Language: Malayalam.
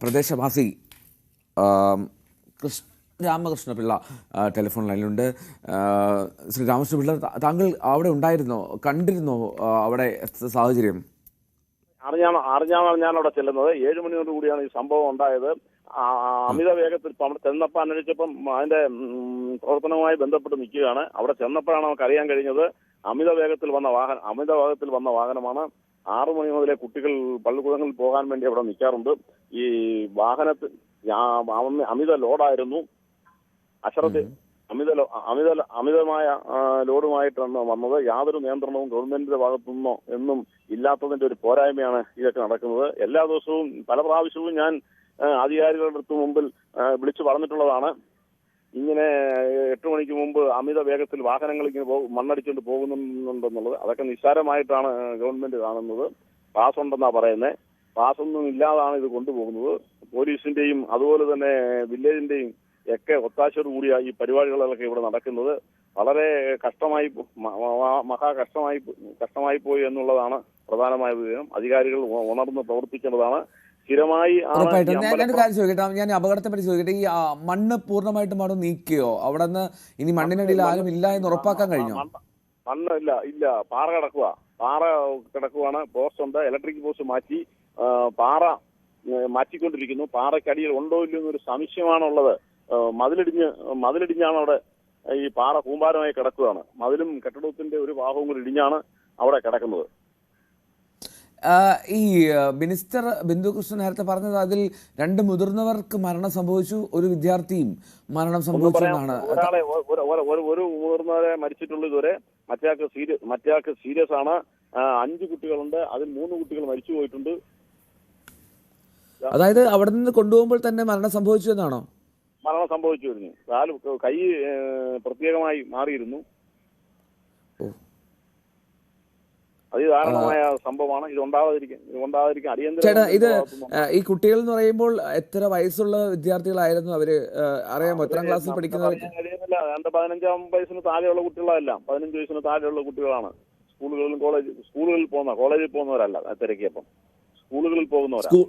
പ്രദേശവാസി രാമകൃഷ്ണപിള്ള ടെലിഫോൺ ലൈനിലുണ്ട്. ശ്രീ രാമകൃഷ്ണപിള്ള, താങ്കൾ അവിടെ ഉണ്ടായിരുന്നോ, കണ്ടിരുന്നോ അവിടെ സാഹചര്യം? അറിഞ്ഞാണ് ഞാൻ അവിടെ ചെല്ലുന്നത്. 7 മണിയോട് കൂടിയാണ് ഈ സംഭവം ഉണ്ടായത്. അമിത വേഗത്തിൽ അവിടെ ചെന്നപ്പോൾ അന്വേഷിച്ചപ്പം അതിന്റെ പ്രവർത്തനവുമായി ബന്ധപ്പെട്ട് നിൽക്കുകയാണ്. അവിടെ ചെന്നപ്പോഴാണ് നമുക്ക് അറിയാൻ കഴിഞ്ഞത് അമിത വേഗത്തിൽ വന്ന വാഹനമാണ്. 6 മണി മുതലേ കുട്ടികൾ പള്ളിക്കൂടങ്ങളിൽ പോകാൻ വേണ്ടി അവിടെ നിൽക്കാറുണ്ട്. ഈ വാഹനത്തിൽ അമിത ലോഡായിരുന്നു. അമിതമായ ലോഡുമായിട്ടാണ് വന്നത്. യാതൊരു നിയന്ത്രണവും ഗവൺമെന്റിന്റെ ഭാഗത്തുനിന്നോ എന്നും ഇല്ലാത്തതിന്റെ ഒരു പോരായ്മയാണ് ഇതൊക്കെ നടക്കുന്നത്. എല്ലാ ദിവസവും പല പ്രാവശ്യവും ഞാൻ അധികാരികളുടെ അടുത്ത് മുമ്പിൽ വിളിച്ചു പറഞ്ഞിട്ടുള്ളതാണ്. ഇങ്ങനെ 8 മണിക്ക് മുമ്പ് അമിത വേഗത്തിൽ വാഹനങ്ങൾ ഇങ്ങനെ മണ്ണടിച്ചുകൊണ്ട് പോകുന്നുണ്ടെന്നുള്ളത്. അതൊക്കെ നിസ്സാരമായിട്ടാണ് ഗവൺമെന്റ് കാണുന്നത്. പാസ് ഉണ്ടെന്നാ പറയുന്നത്. പാസൊന്നും ഇല്ലാതാണ് ഇത് കൊണ്ടുപോകുന്നത്. പോലീസിന്റെയും അതുപോലെ തന്നെ വില്ലേജിന്റെയും ഒക്കെ ഒത്താശയോട് കൂടിയ ഈ പരിപാടികളൊക്കെ ഇവിടെ നടക്കുന്നത്. വളരെ കഷ്ടമായി പോയി എന്നുള്ളതാണ് പ്രധാനമായ വിവരം. അധികാരികൾ ഉണർന്ന് പ്രവർത്തിക്കേണ്ടതാണ്. സ്ഥിരമായി ഞാൻ അപകടത്തെ പറ്റി ചോദിക്കട്ടെ. ഈ മണ്ണ് പൂർണ്ണമായിട്ടും അവിടെ നീക്കിയോ? അവിടെ നിന്ന് ഇനി മണ്ണിനടിയിൽ ആരും ഇല്ല എന്ന് ഉറപ്പാക്കാൻ കഴിഞ്ഞോ? മണ്ണ് ഇല്ല, പാറ കിടക്കുവാണ്. പോസ്റ്റ് ഉണ്ട്, ഇലക്ട്രിക് പോസ്റ്റ് മാറ്റി പാറ മാറ്റിക്കൊണ്ടിരിക്കുന്നു. പാറയ്ക്കടിയിൽ ഉണ്ടോ ഇല്ലയോ എന്നൊരു സംശയമാണുള്ളത്. മതിലിടിഞ്ഞാണ് അവിടെ ഈ പാറ കൂമ്പാരമായി കിടക്കുകയാണ്. മതിലും കെട്ടിടത്തിന്റെ ഒരു ഭാഗവും കൂടി ഇടിഞ്ഞാണ് അവിടെ കിടക്കുന്നത്. ഈ മിനിസ്റ്റർ ബിന്ദുകൃഷ്ണൻ നേരത്തെ പറഞ്ഞത് അതിൽ 2 മുതിർന്നവർക്ക് മരണം സംഭവിച്ചു, ഒരു വിദ്യാർത്ഥിയും മരണം സംഭവിച്ചു എന്നാണ്. ഒരു മുതിർന്നവരെ മരിച്ചിട്ടുള്ളൂ ഇതുവരെ. മറ്റേയാൾക്ക് സീരിയസ് ആണ്. 5 കുട്ടികളുണ്ട്. അതിൽ 3 കുട്ടികൾ മരിച്ചു പോയിട്ടുണ്ട്. അതായത് അവിടെ നിന്ന് കൊണ്ടുപോകുമ്പോൾ തന്നെ മരണം സംഭവിച്ചു എന്നാണോ? മരണം സംഭവിച്ചു വരുന്നു. കൈ പ്രത്യേകമായി മാറിയിരുന്നു. അതിദാരുണമായ സംഭവമാണ്. ഇത് ഉണ്ടാവാതിരിക്കാൻ ചേട്ടാ, ഇത് ഈ കുട്ടികൾ എന്ന് പറയുമ്പോൾ എത്ര വയസ്സുള്ള വിദ്യാർത്ഥികളായിരുന്നു അവര്? അറിയാമോ എത്രാം ക്ലാസ്സിൽ പഠിക്കുന്നവർ? 15 വയസ്സിന് താഴെയുള്ള കുട്ടികളെല്ലാം 15 വയസ്സിന് താഴെയുള്ള കുട്ടികളാണ്. കോളേജിൽ പോകുന്നവരല്ല. തിരക്കിയപ്പം സ്കൂളുകളിൽ പോകുന്നവരാണ്.